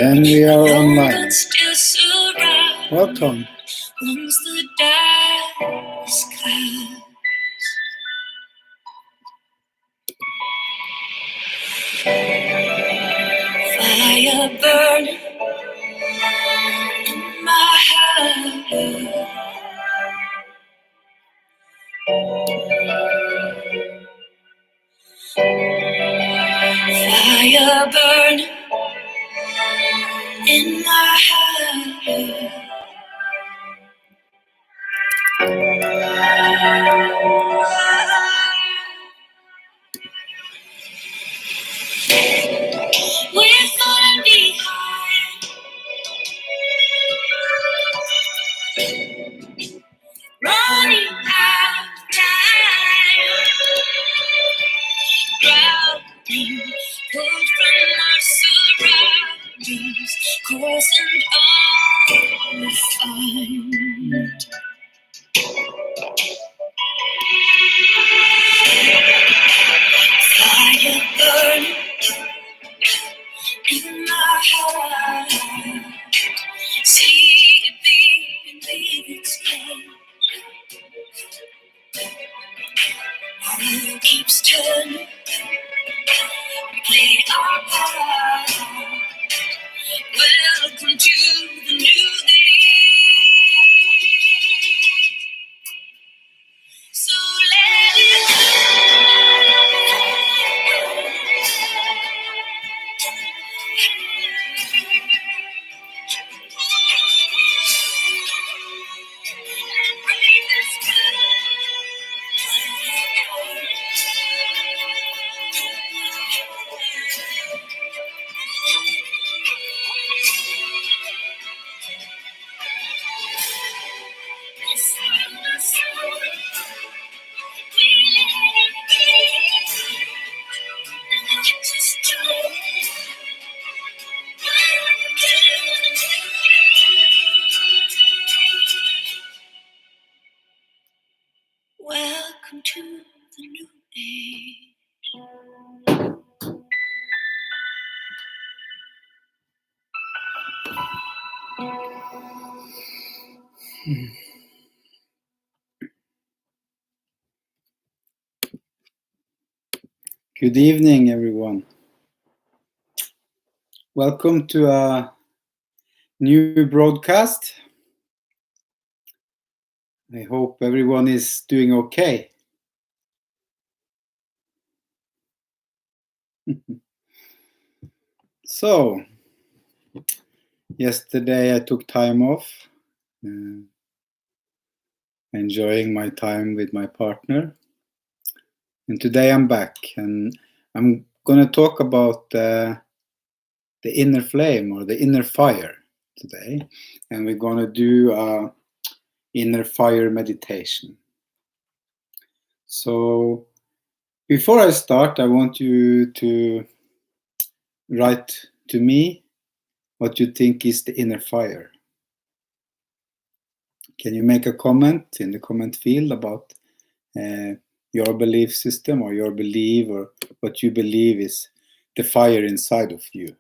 Then we are online. Welcome. Fire burning in my heart. Fire burning in my heart. We're falling behind, running out of time, drowning, pulled from our surroundings, causing all we find. Fire burning in my heart. See it beneath its pain. Our world keeps turning. We play our part. Welcome to the new age. So let it welcome to the new age. Good evening, everyone. Welcome to a new broadcast. I hope everyone is doing okay. So, yesterday I took time off, enjoying my time with my partner. And today I'm back, and I'm going to talk about the inner flame or the inner fire today. And we're going to do a inner fire meditation. So before I start, I want you to write to me what you think is the inner fire. Can you make a comment in the comment field about your belief system or your belief or what you believe is the fire inside of you?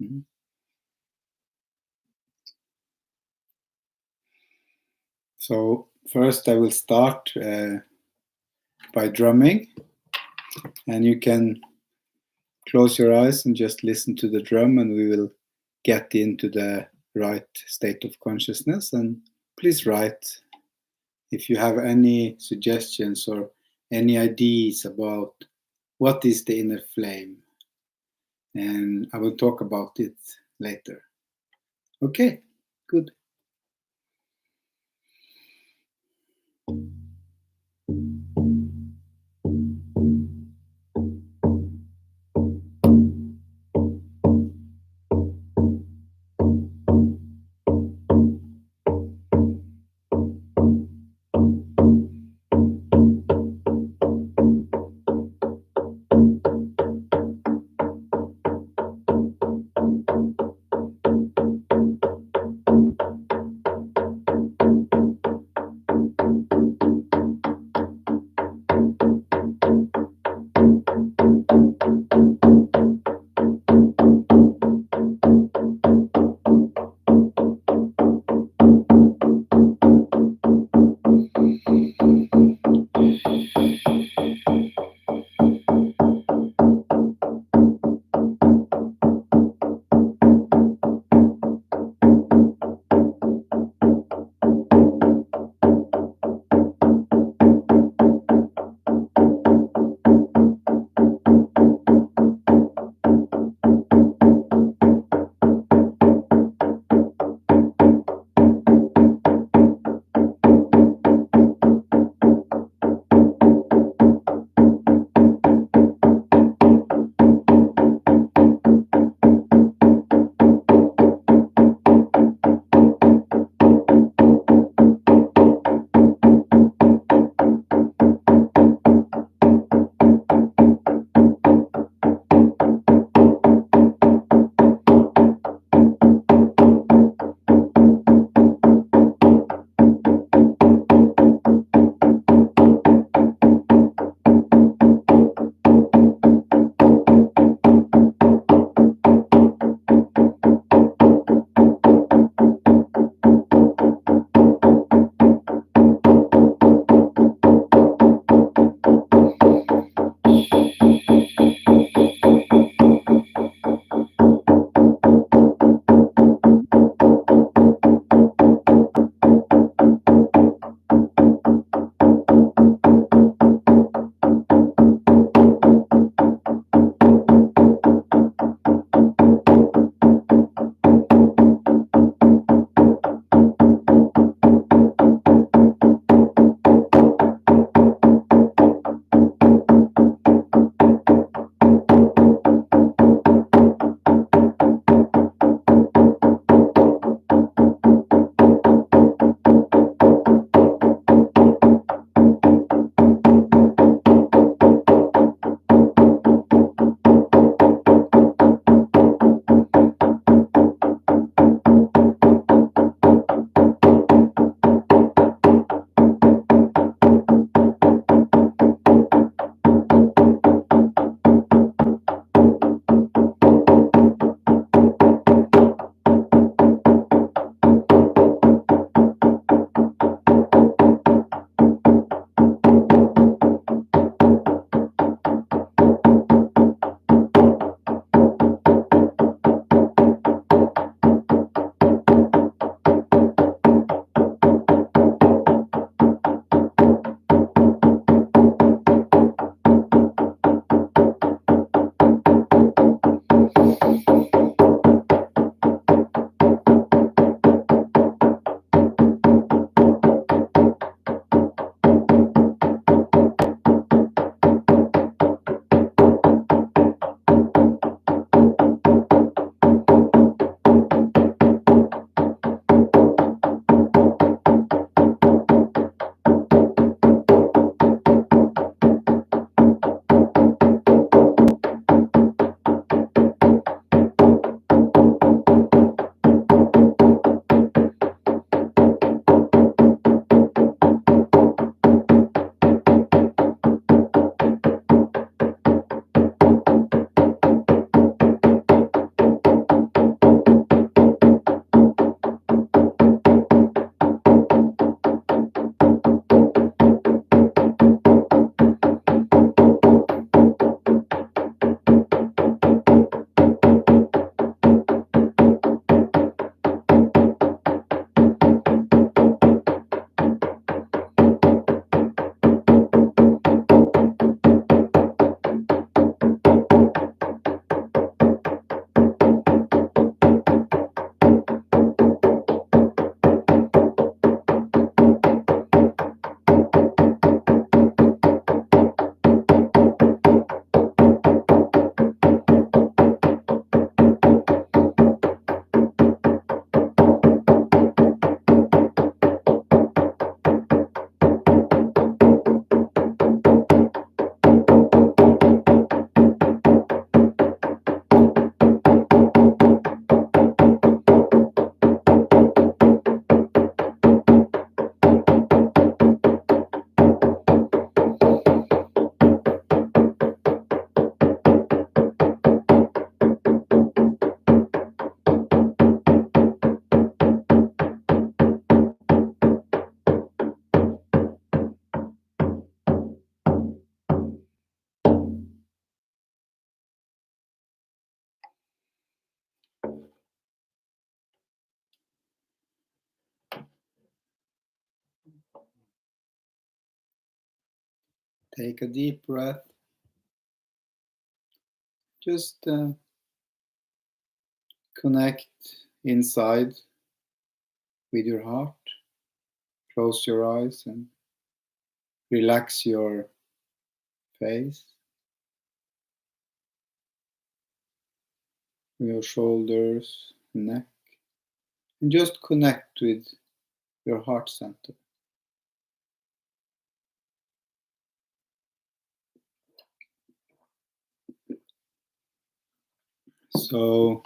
Mm-hmm. So first I will start by drumming, and you can close your eyes and just listen to the drum, and we will get into the right state of consciousness. And please write if you have any suggestions or any ideas about what is the inner flame, and I will talk about it later. Okay, good. Take a deep breath. Just connect inside with your heart. Close your eyes and relax your face, your shoulders, neck, and just connect with your heart center. So,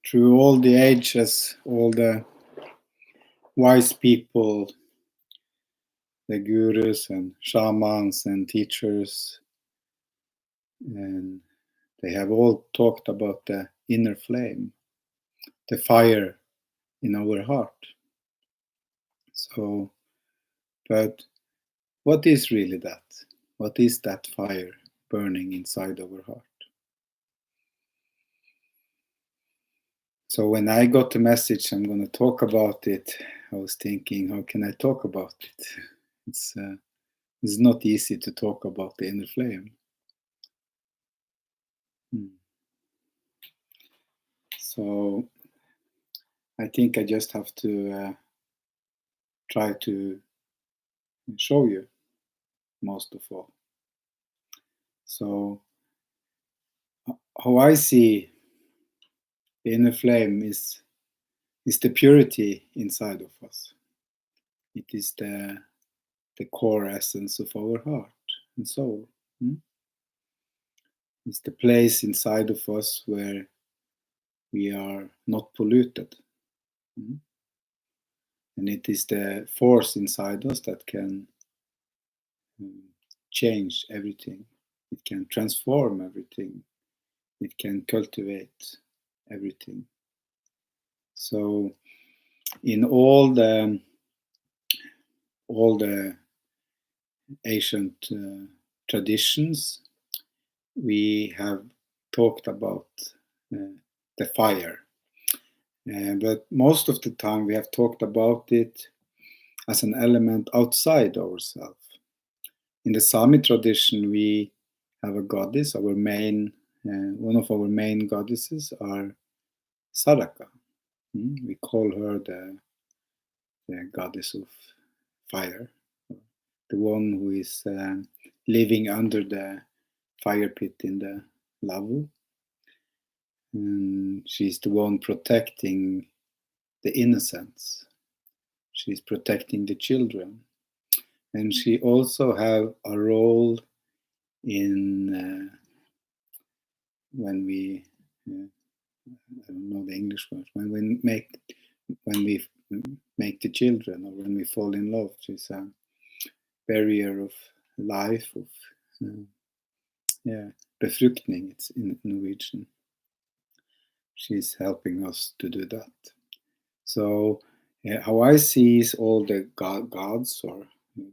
through all the ages, all the wise people, the gurus and shamans and teachers, and they have all talked about the inner flame, the fire in our heart. So, but what is really that? What is that fire burning inside our heart? So when I got the message I'm going to talk about it, I was thinking, how can I talk about it? It's not easy to talk about the inner flame. So I think I just have to try to show you most of all. So how I see the inner flame is the purity inside of us. It is the core essence of our heart and soul. It's the place inside of us where we are not polluted. And it is the force inside us that can change everything. It can transform everything. It can cultivate everything. So in all the ancient traditions, we have talked about the fire. But most of the time we have talked about it as an element outside ourselves. In the Sami tradition, we have a goddess. Our main, one of our main goddesses are Saraka. We call her the goddess of fire, the one who is living under the fire pit in the Lavu. And she's the one protecting the innocents. She's protecting the children. And she also have a role in when we I don't know the English word, when we make the children, or when we fall in love. She's a barrier of life, of befruktning, it's in Norwegian. She's helping us to do that. So how I see is all the gods or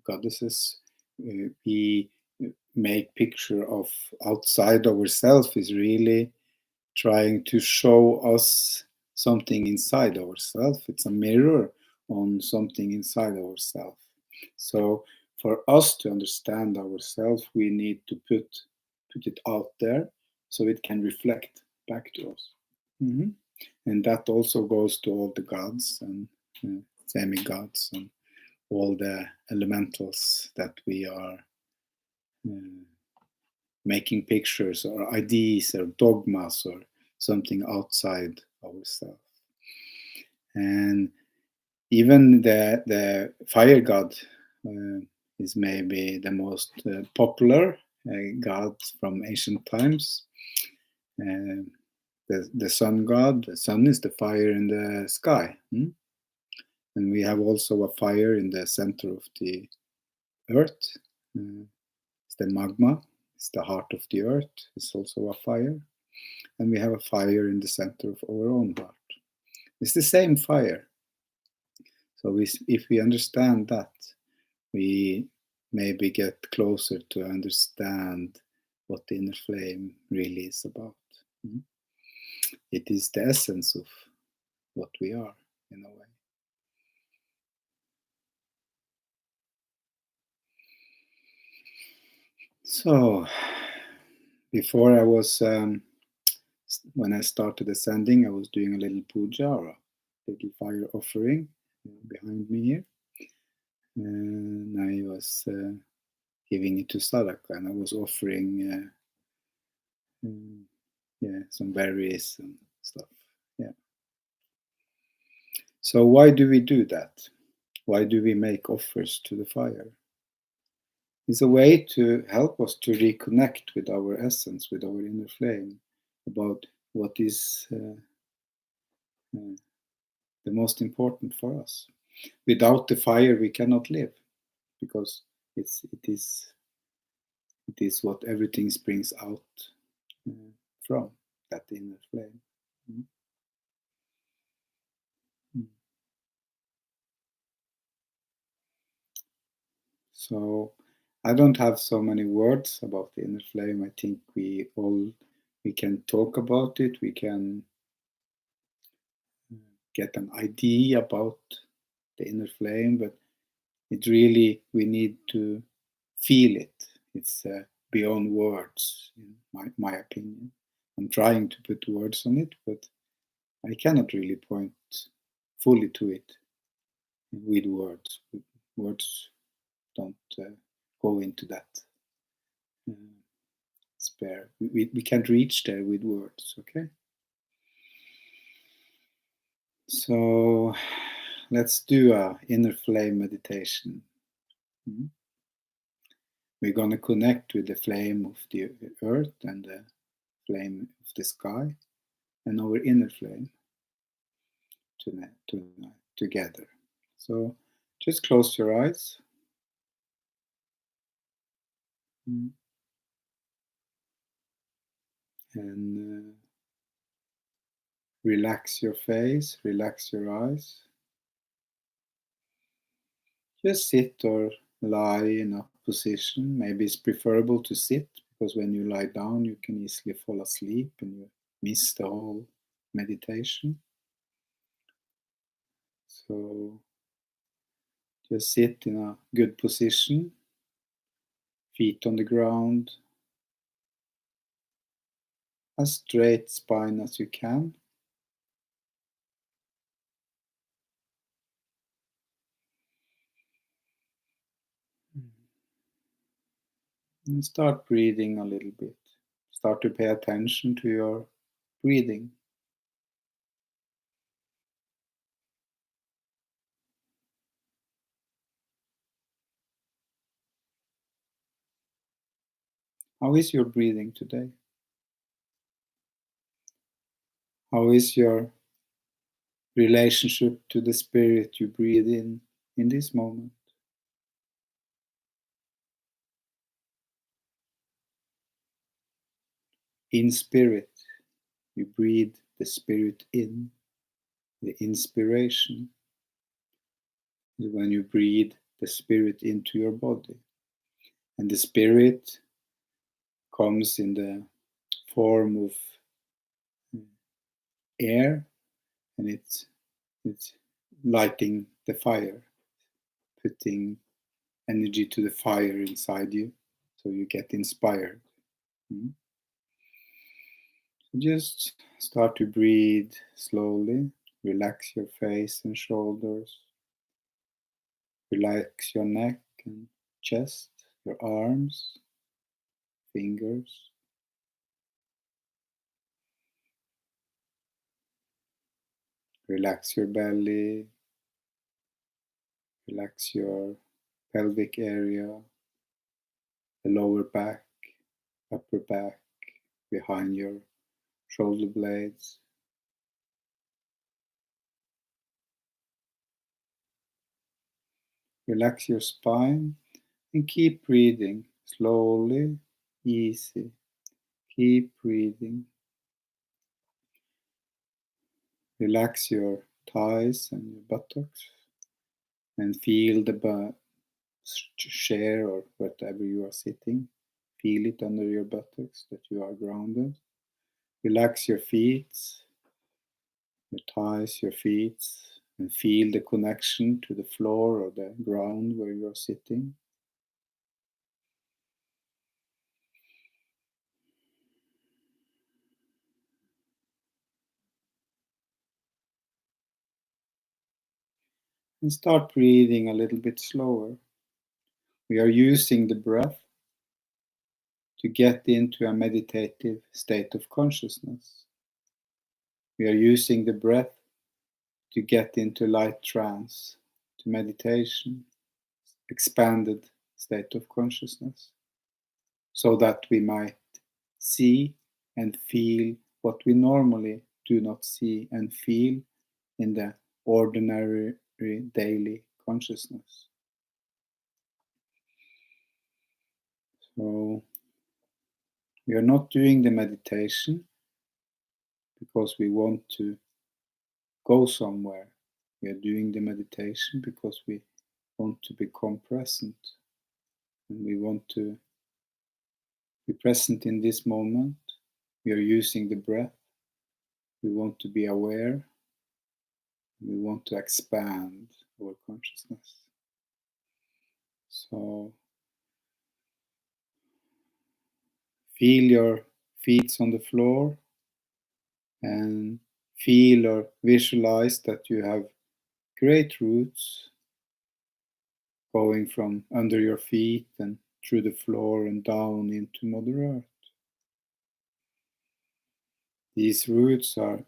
goddesses we make picture of outside ourselves is really trying to show us something inside ourselves. It's a mirror on something inside ourselves. So for us to understand ourselves, we need to put it out there so it can reflect back to us. And that also goes to all the gods and semi-gods and all the elementals that we are making pictures or ideas or dogmas or something outside ourselves. And even the fire god is maybe the most popular god from ancient times. The sun god, the sun is the fire in the sky. And we have also a fire in the center of the earth. It's the magma. It's the heart of the earth. It's also a fire. And we have a fire in the center of our own heart. It's the same fire. So if we understand that, we maybe get closer to understand what the inner flame really is about. It is the essence of what we are, in a way. So, before I was, when I started ascending, I was doing a little puja or a little fire offering behind me here. And I was giving it to Sadaka, and I was offering some berries and stuff. Yeah. So why do we do that? Why do we make offers to the fire? It's a way to help us to reconnect with our essence, with our inner flame, about what is the most important for us. Without the fire, we cannot live, because it is what everything springs out from, that inner flame. So I don't have so many words about the inner flame. I think we can talk about it. We can get an idea about the inner flame, but it really, we need to feel it. It's beyond words, in my opinion. I'm trying to put words on it, but I cannot really point fully to it with words. Words don't go into that spare. We can't reach there with words, okay? So let's do a inner flame meditation. We're going to connect with the flame of the earth and the flame of the sky and our inner flame together. So just close your eyes. And relax your face, relax your eyes. Just sit or lie in a position. Maybe it's preferable to sit, because when you lie down, you can easily fall asleep and you miss the whole meditation. So just sit in a good position, feet on the ground, as straight spine as you can. And start breathing a little bit. Start to pay attention to your breathing. How is your breathing today? How is your relationship to the spirit you breathe in this moment? In spirit, you breathe the spirit in. The inspiration is when you breathe the spirit into your body. And the spirit comes in the form of air, and it's lighting the fire, putting energy to the fire inside you, so you get inspired. Just start to breathe slowly. Relax your face and shoulders. Relax your neck and chest, your arms, fingers. Relax your belly. Relax your pelvic area, the lower back, upper back, behind your shoulder blades. Relax your spine and keep breathing slowly, easy. Keep breathing. Relax your thighs and your buttocks and feel the chair or whatever you are sitting. Feel it under your buttocks that you are grounded. Relax your feet, your thighs, your feet, and feel the connection to the floor or the ground where you are sitting. And start breathing a little bit slower. We are using the breath to get into a meditative state of consciousness. We are using the breath to get into light trance, to meditation, expanded state of consciousness, so that we might see and feel what we normally do not see and feel in the ordinary daily consciousness. So we are not doing the meditation because we want to go somewhere. We are doing the meditation because we want to become present, and we want to be present in this moment. We are using the breath. We want to be aware. We want to expand our consciousness. So feel your feet on the floor and feel or visualize that you have great roots going from under your feet and through the floor and down into Mother Earth. These roots are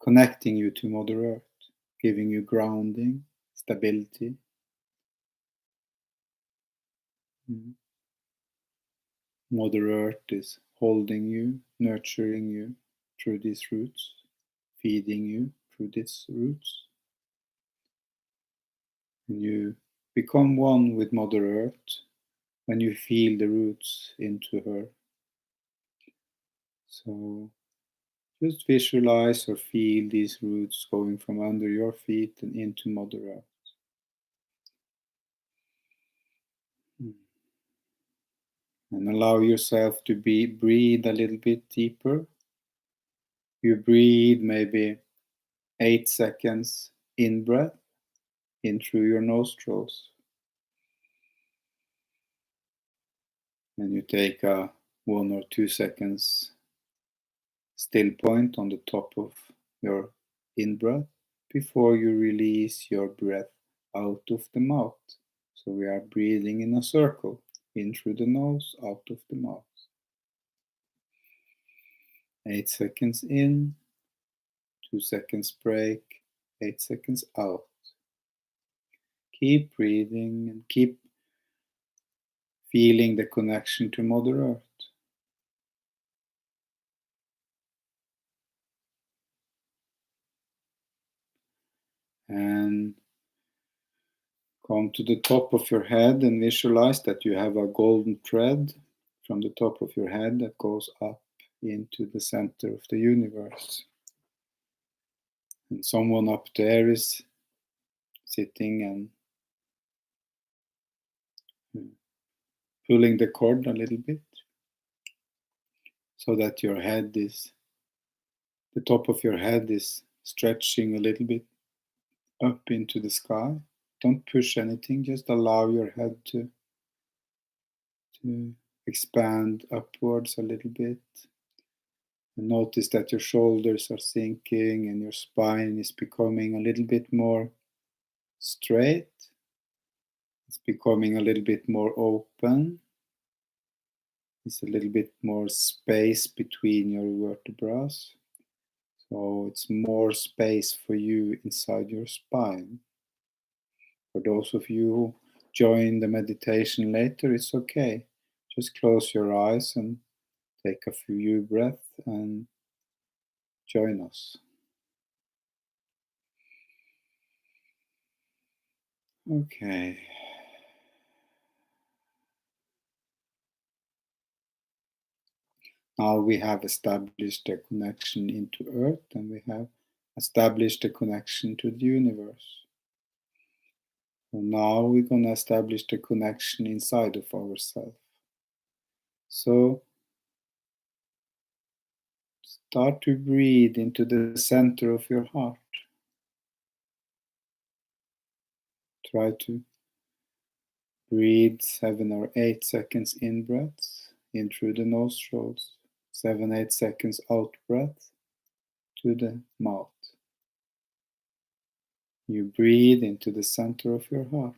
connecting you to Mother Earth, giving you grounding, stability. Mother Earth is holding you, nurturing you through these roots, feeding you through these roots. And you become one with Mother Earth when you feel the roots into her. So just visualize or feel these roots going from under your feet and into Mother Earth. And allow yourself to breathe a little bit deeper. You breathe maybe 8 seconds in breath, in through your nostrils. And you take a 1 or 2 seconds still point on the top of your in-breath before you release your breath out of the mouth. So we are breathing in a circle, in through the nose, out of the mouth. 8 seconds in, 2 seconds break, 8 seconds out. Keep breathing and keep feeling the connection to Mother Earth. And come to the top of your head and visualize that you have a golden thread from the top of your head that goes up into the center of the universe. And someone up there is sitting and pulling the cord a little bit so that your head is, the top of your head is stretching a little bit up into the sky. Don't push anything, just allow your head to expand upwards a little bit. And notice that your shoulders are sinking and your spine is becoming a little bit more straight. It's becoming a little bit more open. It's a little bit more space between your vertebrae. So it's more space for you inside your spine. For those of you who join the meditation later, it's okay. Just close your eyes and take a few breaths and join us. Okay. Now we have established a connection into Earth and we have established a connection to the universe. So now we're going to establish the connection inside of ourselves. So start to breathe into the center of your heart. Try to breathe 7 or 8 seconds in breaths, in through the nostrils, 7-8 seconds out breath to the mouth. You breathe into the center of your heart.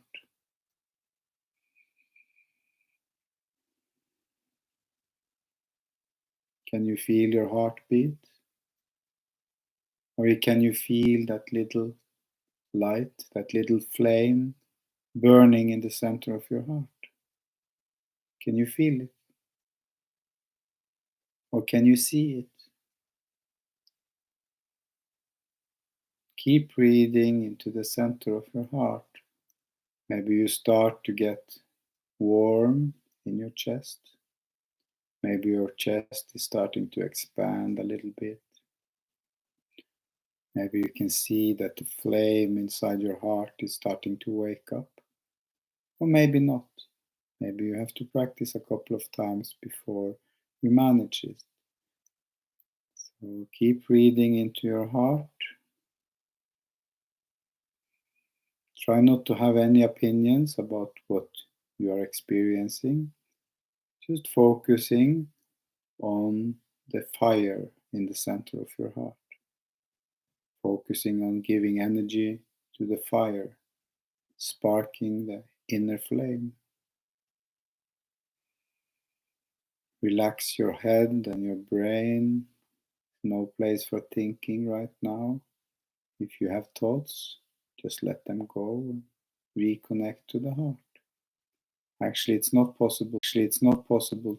Can you feel your heartbeat? Or can you feel that little light, that little flame burning in the center of your heart? Can you feel it? Or can you see it? Keep breathing into the center of your heart. Maybe you start to get warm in your chest. Maybe your chest is starting to expand a little bit. Maybe you can see that the flame inside your heart is starting to wake up. Or maybe not. Maybe you have to practice a couple of times before you manage it. So keep breathing into your heart. Try not to have any opinions about what you are experiencing. Just focusing on the fire in the center of your heart. Focusing on giving energy to the fire, sparking the inner flame. Relax your head and your brain. No place for thinking right now. If you have thoughts, just let them go and reconnect to the heart. Actually, it's not possible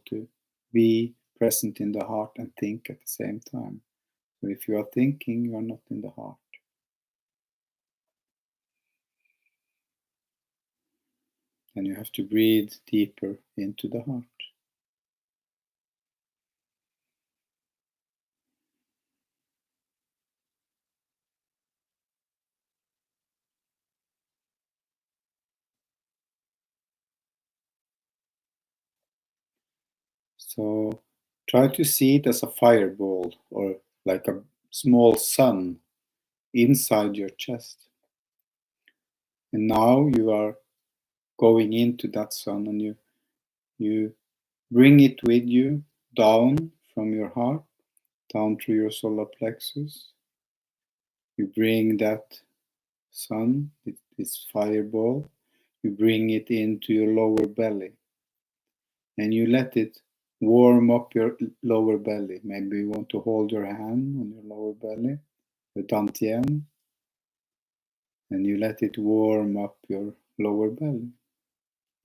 to be present in the heart and think at the same time. So if you are thinking, you are not in the heart. And you have to breathe deeper into the heart. So try to see it as a fireball or like a small sun inside your chest. And now you are going into that sun and you bring it with you down from your heart, down through your solar plexus. You bring that sun, this fireball, you bring it into your lower belly. And you let it warm up your lower belly. Maybe you want to hold your hand on your lower belly, your dantian, and you let it warm up your lower belly,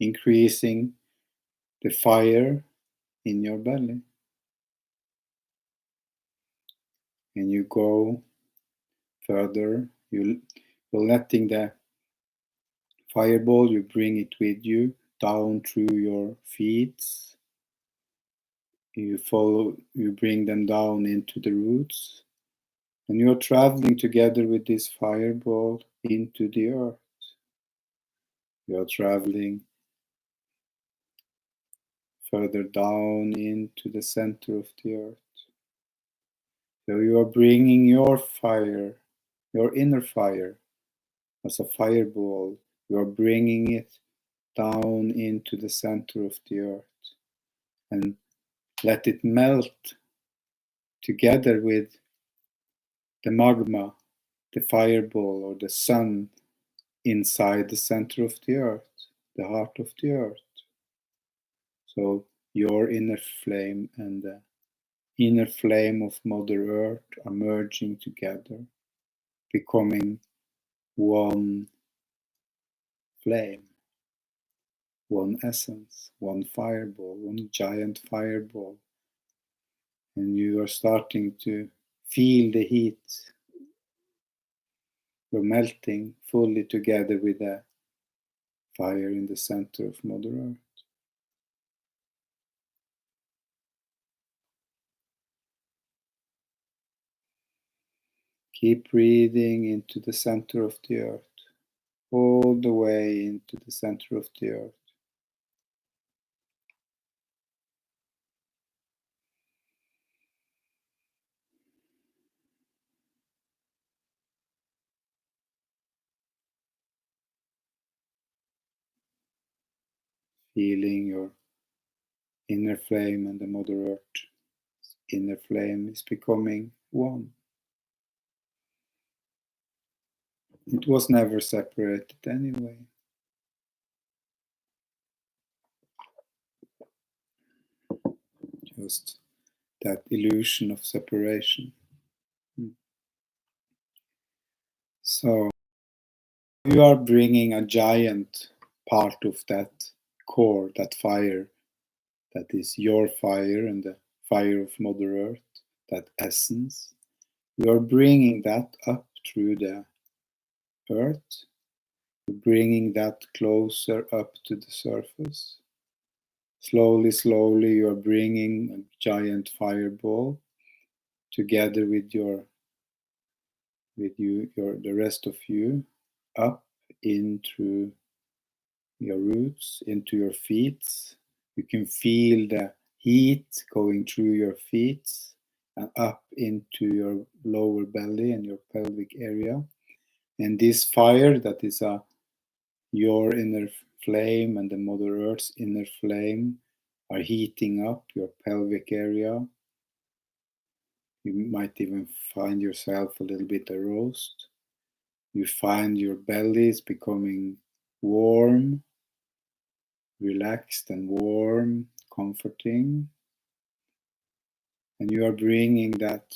increasing the fire in your belly. And you go further, you're letting the fireball, you bring it with you down through your feet. You bring them down into the roots. And you're traveling together with this fireball into the earth. You're traveling further down into the center of the earth. So you are bringing your fire, your inner fire, as a fireball. You are bringing it down into the center of the earth and let it melt together with the magma, the fireball or the sun inside the center of the earth, the heart of the earth. So your inner flame and the inner flame of Mother Earth are merging together, becoming one flame, one essence, one fireball, one giant fireball. And you are starting to feel the heat. You're melting fully together with the fire in the center of Mother Earth. Keep breathing into the center of the earth, all the way into the center of the earth. Feeling your inner flame and the Mother Earth inner flame is becoming one. It was never separated anyway. Just that illusion of separation. So you are bringing a giant part of that core, that fire, that is your fire and the fire of Mother Earth, that essence. You are bringing that up through the earth. You're bringing that closer up to the surface. Slowly, slowly, you are bringing a giant fireball together with the rest of you up into your roots, into your feet. You can feel the heat going through your feet and up into your lower belly and your pelvic area. And this fire that is your inner flame and the Mother Earth's inner flame are heating up your pelvic area. You might even find yourself a little bit aroused. You find your belly is becoming warm, relaxed and warm, comforting. And you are bringing that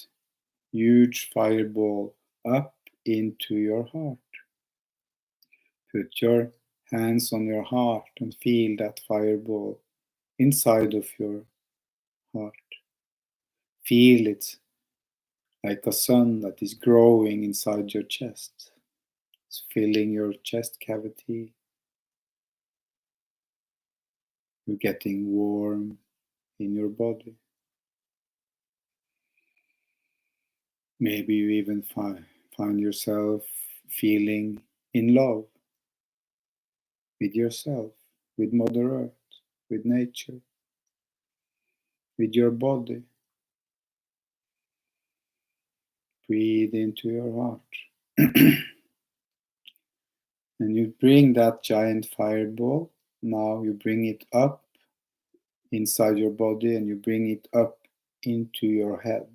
huge fireball up into your heart. Put your hands on your heart and feel that fireball inside of your heart. Feel it like a sun that is growing inside your chest. It's filling your chest cavity. You're getting warm in your body. Maybe you even find yourself feeling in love with yourself, with Mother Earth, with nature, with your body. Breathe into your heart. And you bring that giant fireball. Now you bring it up inside your body and you bring it up into your head.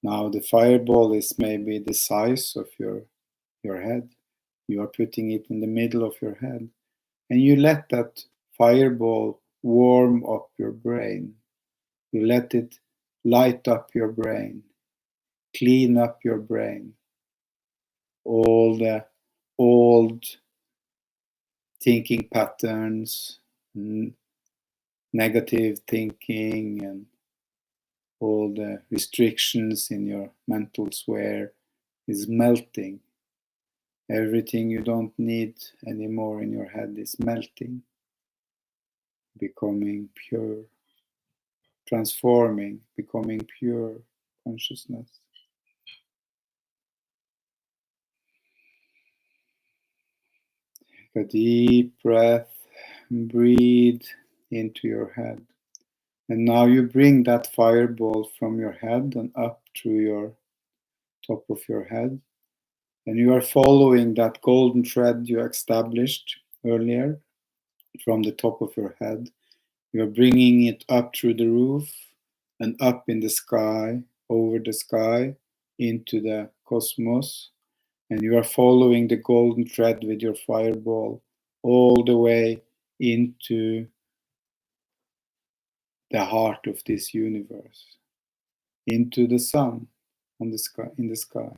Now the fireball is maybe the size of your head. You are putting it in the middle of your head. And you let that fireball warm up your brain. You let it light up your brain, clean up your brain. All the old thinking patterns, negative thinking, and all the restrictions in your mental sphere is melting. Everything you don't need anymore in your head is melting, becoming pure, transforming, becoming pure consciousness. Take a deep breath and breathe into your head. And now you bring that fireball from your head and up through your top of your head. And you are following that golden thread you established earlier from the top of your head. You are bringing it up through the roof and up in the sky, over the sky, into the cosmos. And you are following the golden thread with your fireball all the way into the heart of this universe, into the sun on the sky, in the sky.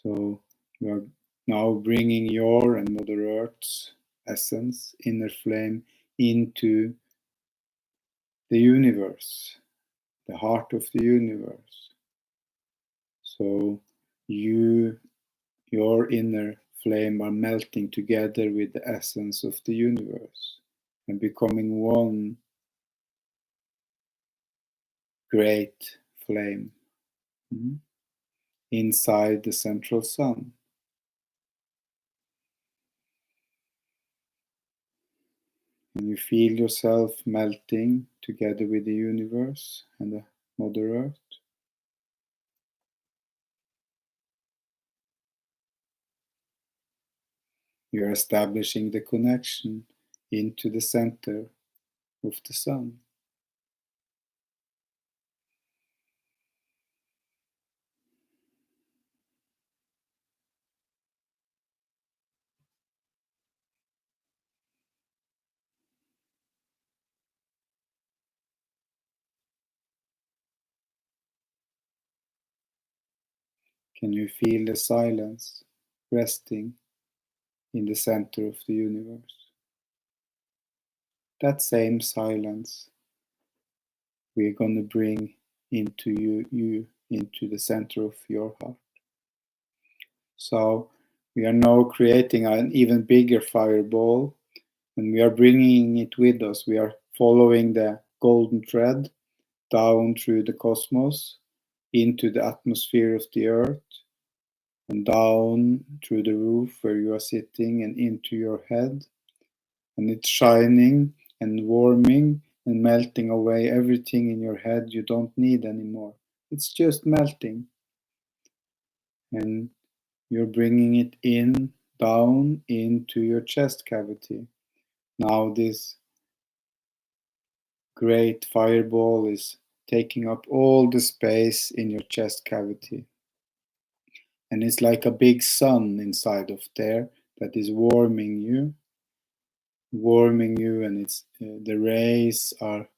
So you are now bringing your and Mother Earth's essence, inner flame, into the universe, the heart of the universe. So your inner flame are melting together with the essence of the universe and becoming one great flame inside the central sun. And you feel yourself melting together with the universe and the Mother Earth. You are establishing the connection into the center of the sun. Can you feel the silence resting in the center of the universe? That same silence we're going to bring into you into the center of your heart. So we are now creating an even bigger fireball, and we are bringing it with us. We are following the golden thread down through the cosmos into the atmosphere of the earth, and down through the roof where you are sitting and into your head. And it's shining and warming and melting away everything in your head you don't need anymore. It's just melting. And you're bringing it in, down into your chest cavity. Now this great fireball is taking up all the space in your chest cavity. And it's like a big sun inside of there that is warming you, and it's the rays are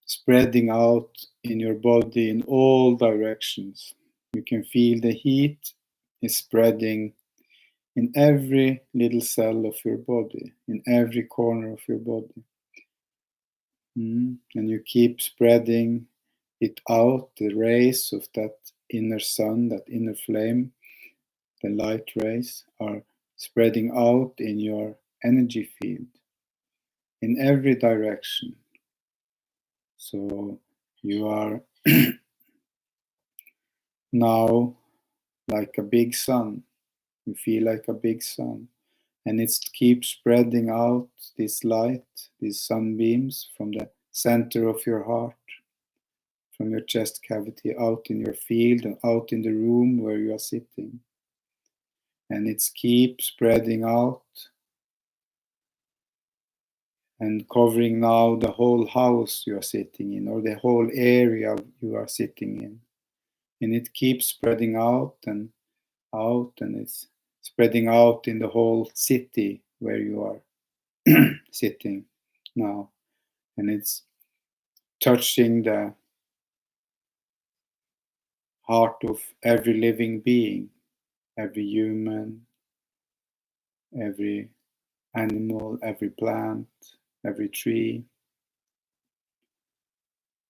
spreading out in your body in all directions. You can feel the heat is spreading in every little cell of your body, in every corner of your body. And you keep spreading it out, the rays of that inner sun, that inner flame, the light rays are spreading out in your energy field in every direction. So you are now like a big sun. You feel like a big sun. And it keeps spreading out this light, these sunbeams from the center of your heart, from your chest cavity, out in your field and out in the room where you are sitting. And it keeps spreading out and covering now the whole house you are sitting in, or the whole area you are sitting in. And it keeps spreading out, and it's spreading out in the whole city where you are sitting now. And it's touching the heart of every living being, every human, every animal, every plant, every tree.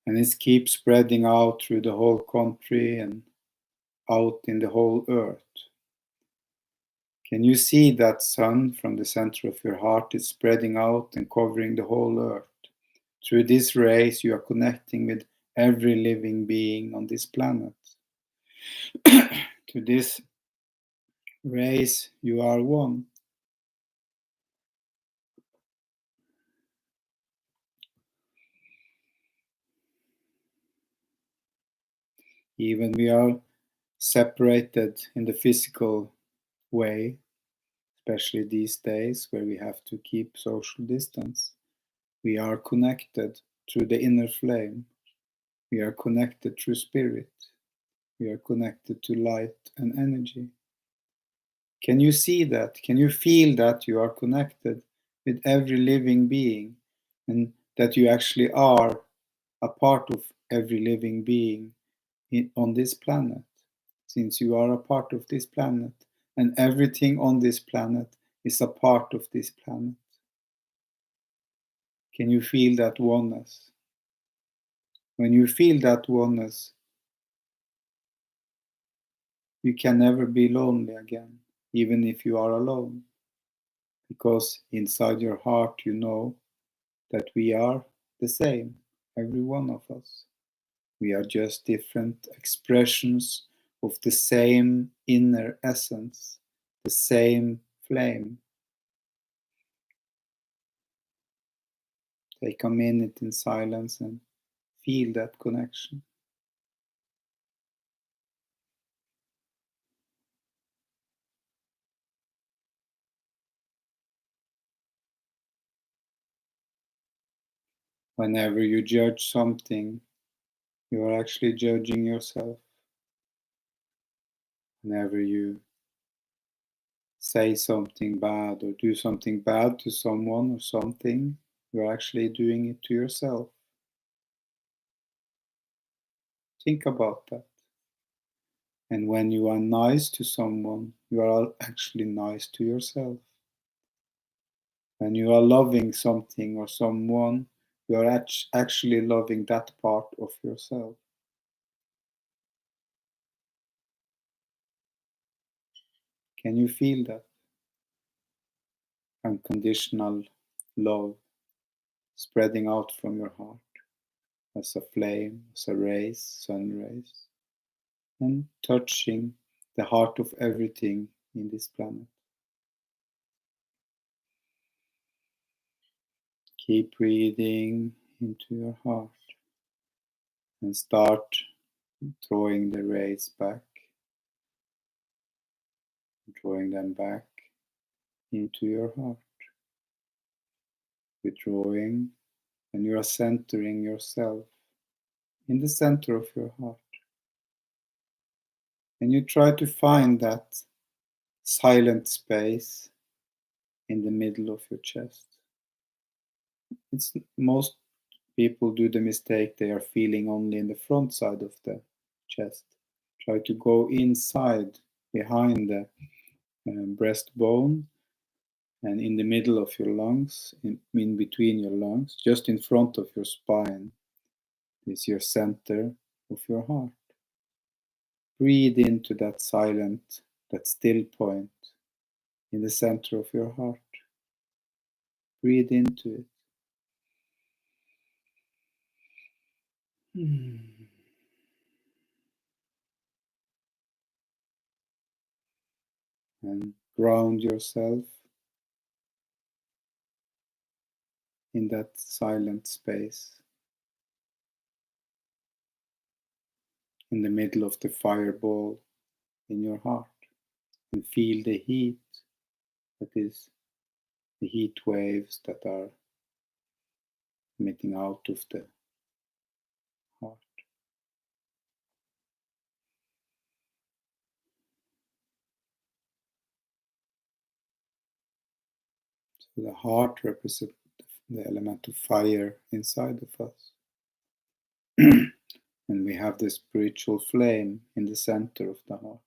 And it keeps spreading out through the whole country and out in the whole earth. Can you see that sun from the center of your heart is spreading out and covering the whole earth? Through this rays, you are connecting with every living being on this planet. To this rays, you are one. Even we are separated in the physical way, especially these days where we have to keep social distance, we are connected through the inner flame. We are connected through spirit. We are connected to light and energy. Can you see that? Can you feel that you are connected with every living being, and that you actually are a part of every living being on this planet, since you are a part of this planet, and everything on this planet is a part of this planet? Can you feel that oneness? When you feel that oneness, you can never be lonely again, even if you are alone, because inside your heart you know that we are the same, every one of us. We are just different expressions of the same inner essence, the same flame. Take a minute in silence and feel that connection. Whenever you judge something, you are actually judging yourself. Whenever you say something bad or do something bad to someone or something, you're actually doing it to yourself. Think about that. And when you are nice to someone, you are actually nice to yourself. When you are loving something or someone, you are actually loving that part of yourself. Can you feel that? Unconditional love spreading out from your heart as a flame, as a rays, sun rays, and touching the heart of everything in this planet. Keep breathing into your heart and start drawing the rays back, drawing them back into your heart. Withdrawing, and you are centering yourself in the center of your heart. And you try to find that silent space in the middle of your chest. Most people do the mistake they are feeling only in the front side of the chest. Try to go inside, behind the breastbone, and in the middle of your lungs, in between your lungs, just in front of your spine, is your center of your heart. Breathe into that silent, that still point in the center of your heart. Breathe into it. And ground yourself in that silent space in the middle of the fireball in your heart, and feel the heat that is the heat waves that are emitting out of the heart. So the heart represents the element of fire inside of us. And we have the spiritual flame in the center of the heart,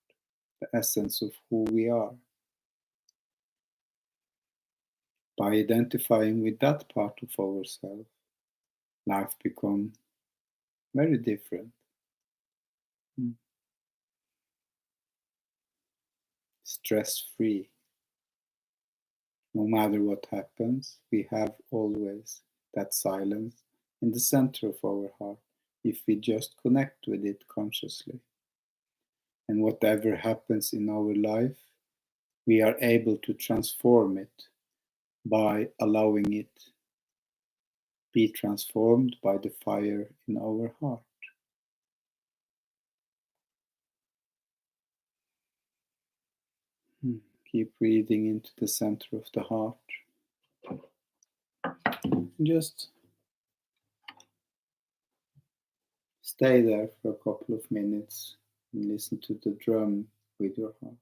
the essence of who we are. By identifying with that part of ourselves, life becomes very different. Stress-free. No matter what happens, we have always that silence in the center of our heart if we just connect with it consciously. And whatever happens in our life, we are able to transform it by allowing it be transformed by the fire in our heart. Keep breathing into the center of the heart. Just stay there for a couple of minutes and listen to the drum with your heart.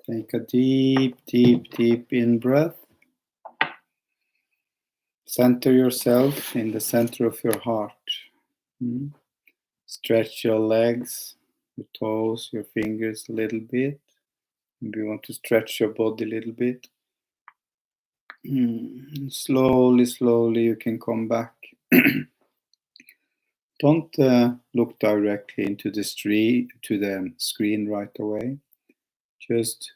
Take a deep, deep, deep in breath. Center yourself in the center of your heart. Stretch your legs, your toes, your fingers a little bit. Maybe you want to stretch your body a little bit. Slowly, slowly you can come back. Don't look directly into the screen right away. Just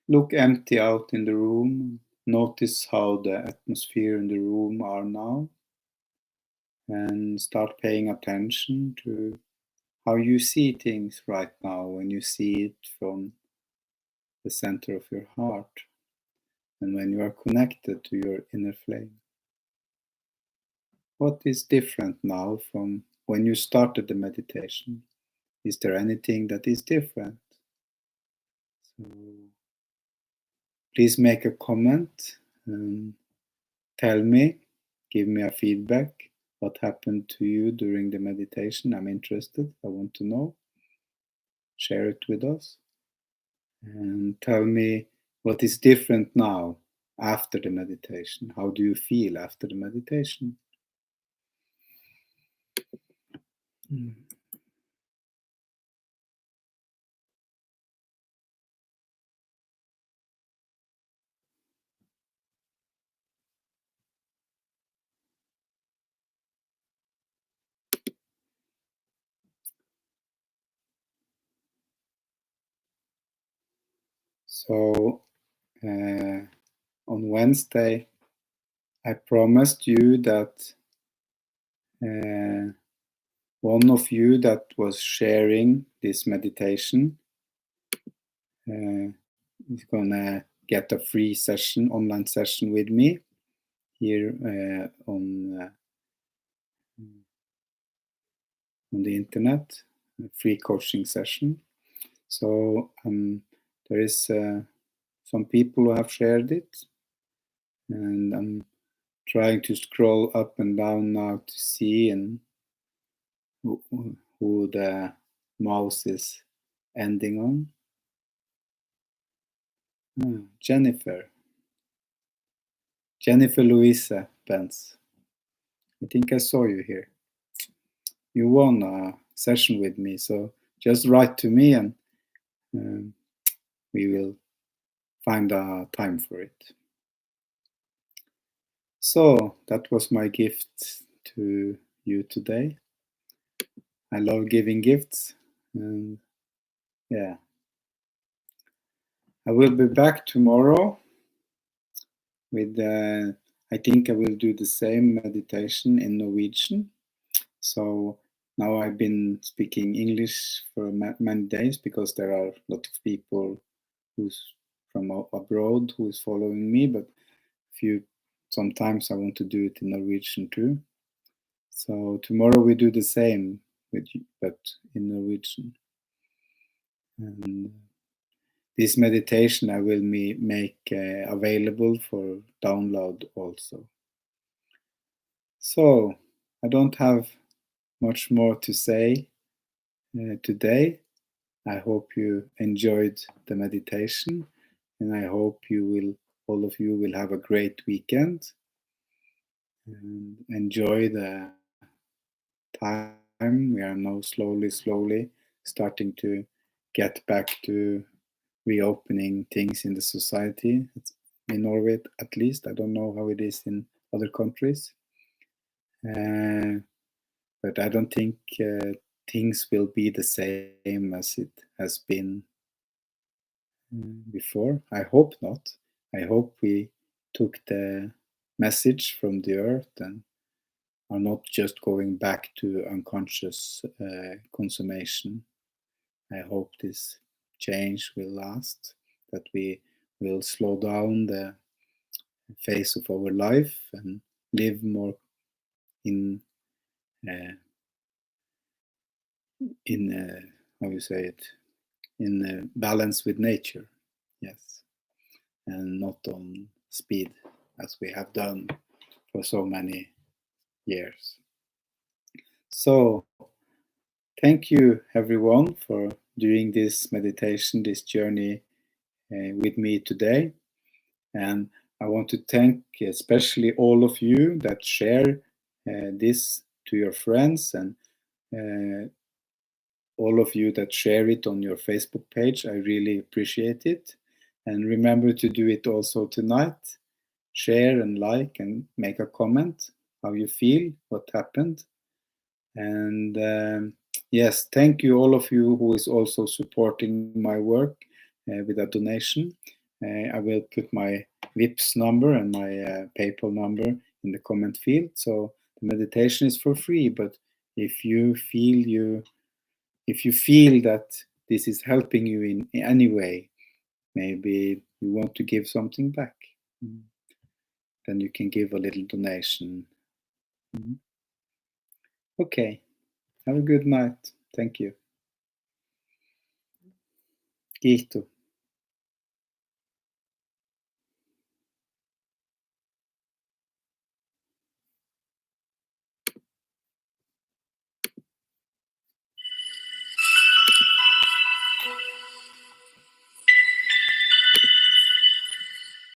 look empty out in the room. Notice how the atmosphere in the room are now. And start paying attention to how you see things right now when you see it from the center of your heart and when you are connected to your inner flame. What is different now from when you started the meditation? Is there anything that is different? So please make a comment and tell me, give me a feedback. What happened to you during the meditation? I'm interested. I want to know. Share it with us. And tell me what is different now after the meditation. How do you feel after the meditation? So on Wednesday, I promised you that one of you that was sharing this meditation is gonna get a free session, online session with me here on the internet, a free coaching session. So there is some people who have shared it, and I'm trying to scroll up and down now to see and who the mouse is ending on. Jennifer Louisa Benz. I think I saw you here. You won a session with me, so just write to me and we will find a time for it. So that was my gift to you today. I love giving gifts, and yeah. I will be back tomorrow with, I think I will do the same meditation in Norwegian. So now I've been speaking English for many days because there are a lot of people who's from abroad who is following me, but sometimes I want to do it in Norwegian too. So tomorrow we do the same with you, but in Norwegian. And this meditation I will make available for download also. So I don't have much more to say today. I hope you enjoyed the meditation, and I hope all of you will have a great weekend and enjoy the time. We are now slowly starting to get back to reopening things in the society, in Norway at least. I don't know how it is in other countries. But I don't think things will be the same as it has been before. I hope not. I hope we took the message from the earth and are not just going back to unconscious consummation. I hope this change will last, that we will slow down the phase of our life and live more in how you say it, in balance with nature, yes, and not on speed as we have done for so many years. So thank you everyone for doing this meditation, this journey with me today. And I want to thank especially all of you that share this to your friends, and all of you that share it on your Facebook page. I really appreciate it. And remember to do it also tonight. Share and like and make a comment how you feel, what happened. And yes, thank you all of you who is also supporting my work with a donation. I will put my Vipps number and my PayPal number in the comment field. So the meditation is for free, but if you feel that this is helping you in any way, maybe you want to give something back, then you can give a little donation. Okay. Have a good night. Thank you. Kiitos.